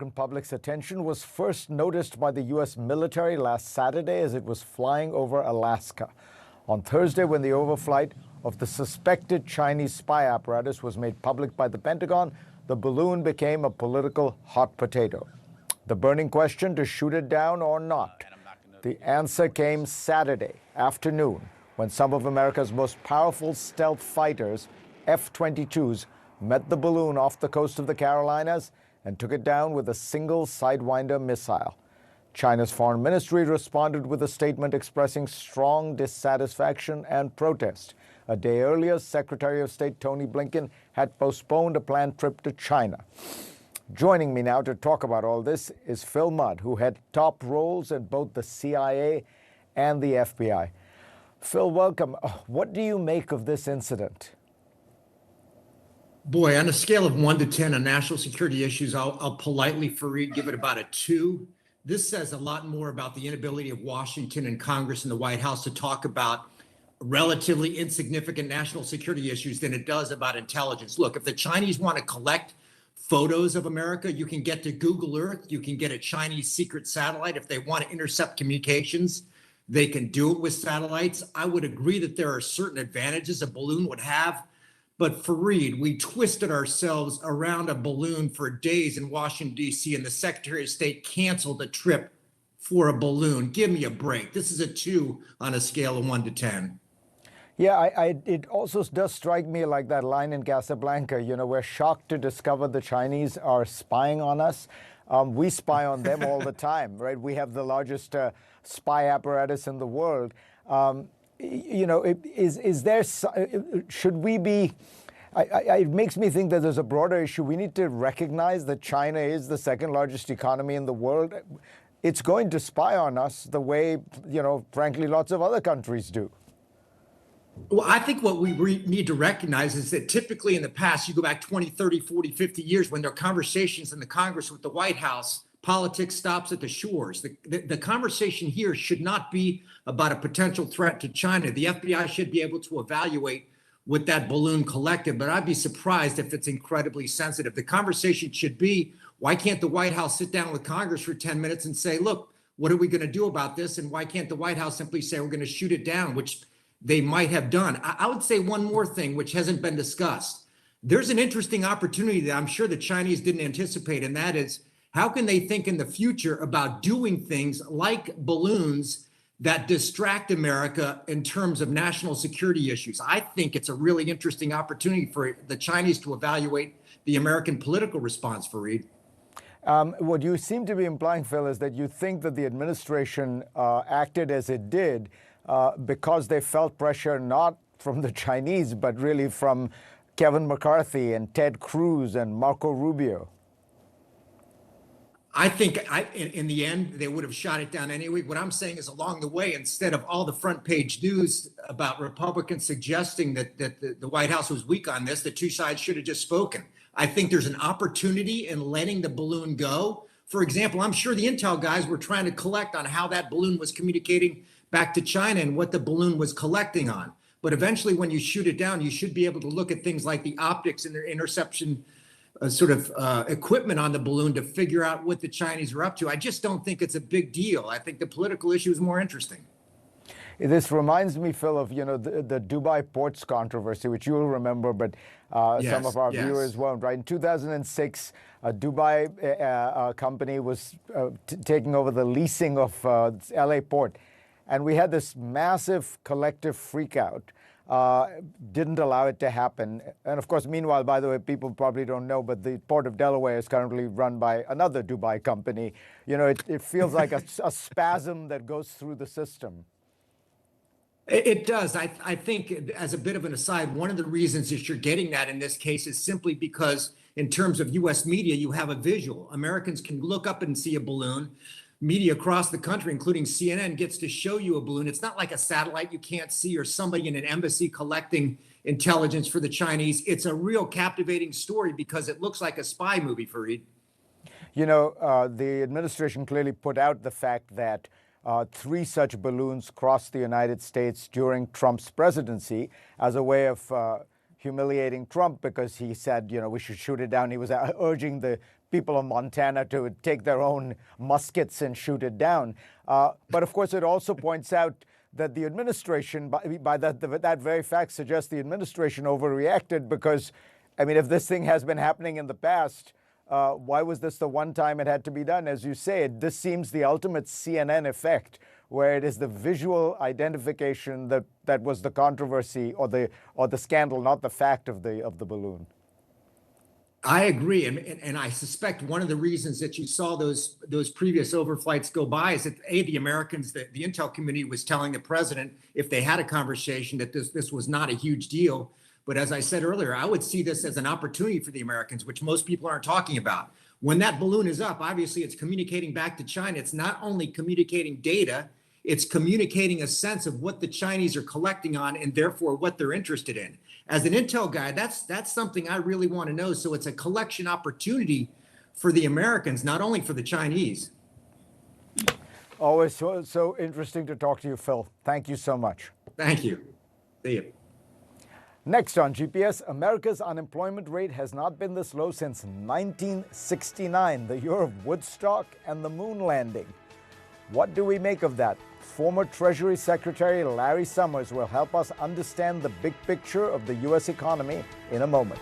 American public's attention was first noticed by the U.S. military last Saturday as it was flying over Alaska. On Thursday, when the overflight of the suspected Chinese spy apparatus was made public by the Pentagon, the balloon became a political hot potato. The burning question, to shoot it down or not? The answer came Saturday afternoon when some of America's most powerful stealth fighters, F-22s, met the balloon off the coast of the Carolinas and took it down with a single Sidewinder missile. China's foreign ministry responded with a statement expressing strong dissatisfaction and protest. A day earlier, Secretary of State Tony Blinken had postponed a planned trip to China. Joining me now to talk about all this is Phil Mudd, who had top roles in both the CIA and the FBI. Phil, welcome. What do you make of this incident? Boy, on a scale of 1 to 10 on national security issues, I'll politely, Fareed, give it about a 2. This says a lot more about the inability of Washington and Congress and the White House to talk about relatively insignificant national security issues than it does about intelligence. Look, if the Chinese want to collect photos of America, you can get to Google Earth, you can get a Chinese secret satellite. If they want to intercept communications, they can do it with satellites. I would agree that there are certain advantages a balloon would have. But Fareed, we twisted ourselves around a balloon for days in Washington, D.C., and the Secretary of State canceled the trip for a balloon. Give me a break. This is a 2 on a scale of 1 to 10. Yeah, it also does strike me like that line in Casablanca, we're shocked to discover the Chinese are spying on us. We spy on them all the time, right? We have the largest spy apparatus in the world. Should we be, it makes me think that there's a broader issue. We need to recognize that China is the second largest economy in the world. It's going to spy on us the way, frankly, lots of other countries do. Well, I think what we need to recognize is that typically in the past, you go back 20, 30, 40, 50 years, when there are conversations in the Congress with the White House, politics stops at the shores. The conversation here should not be about a potential threat to China. The FBI should be able to evaluate what that balloon collected, but I'd be surprised if it's incredibly sensitive. The conversation should be, why can't the White House sit down with Congress for 10 minutes and say, look, what are we going to do about this? And why can't the White House simply say we're going to shoot it down, which they might have done? I would say one more thing, which hasn't been discussed. There's an interesting opportunity that I'm sure the Chinese didn't anticipate, and that is, how can they think in the future about doing things like balloons that distract America in terms of national security issues? I think it's a really interesting opportunity for the Chinese to evaluate the American political response, Fareed. What you seem to be implying, Phil, is that you think that the administration acted as it did because they felt pressure not from the Chinese, but really from Kevin McCarthy and Ted Cruz and Marco Rubio. I think in the end, they would have shot it down anyway. What I'm saying is, along the way, instead of all the front page news about Republicans suggesting that the White House was weak on this, the two sides should have just spoken. I think there's an opportunity in letting the balloon go. For example, I'm sure the intel guys were trying to collect on how that balloon was communicating back to China and what the balloon was collecting on. But eventually, when you shoot it down, you should be able to look at things like the optics and their interception equipment on the balloon to figure out what the Chinese are up to. I just don't think it's a big deal. I think the political issue is more interesting. This reminds me, Phil, of the Dubai ports controversy, which you'll remember, but some of our viewers won't. Right, in 2006, a Dubai company was taking over the leasing of LA port, and we had this massive collective freakout. Didn't allow it to happen. And of course, meanwhile, by the way, people probably don't know, but the Port of Delaware is currently run by another Dubai company. It feels like a spasm that goes through the system. It does. I think, as a bit of an aside, one of the reasons that you're getting that in this case is simply because in terms of U.S. media, you have a visual. Americans can look up and see a balloon. Media across the country, including CNN, gets to show you a balloon. It's not like a satellite you can't see or somebody in an embassy collecting intelligence for the Chinese. It's a real captivating story because it looks like a spy movie, Fareed. The administration clearly put out the fact that 3 such balloons crossed the United States during Trump's presidency as a way of humiliating Trump, because he said, we should shoot it down. He was urging the people of Montana to take their own muskets and shoot it down. But of course, it also points out that the administration, by that very fact, suggests the administration overreacted because, I mean, if this thing has been happening in the past, why was this the one time it had to be done? As you say, this seems the ultimate CNN effect, where it is the visual identification that was the controversy or the scandal, not the fact of the balloon. I agree, and I suspect one of the reasons that you saw those previous overflights go by is that the Americans, the intel community was telling the president, if they had a conversation, that this was not a huge deal. But as I said earlier, I would see this as an opportunity for the Americans, which most people aren't talking about. When that balloon is up, obviously it's communicating back to China. It's not only communicating data, it's communicating a sense of what the Chinese are collecting on and therefore what they're interested in. As an intel guy, that's something I really want to know. So it's a collection opportunity for the Americans, not only for the Chinese. Always so interesting to talk to you, Phil. Thank you so much. Thank you. See you. Next on GPS, America's unemployment rate has not been this low since 1969, the year of Woodstock and the moon landing. What do we make of that? Former Treasury Secretary Larry Summers will help us understand the big picture of the U.S. economy in a moment.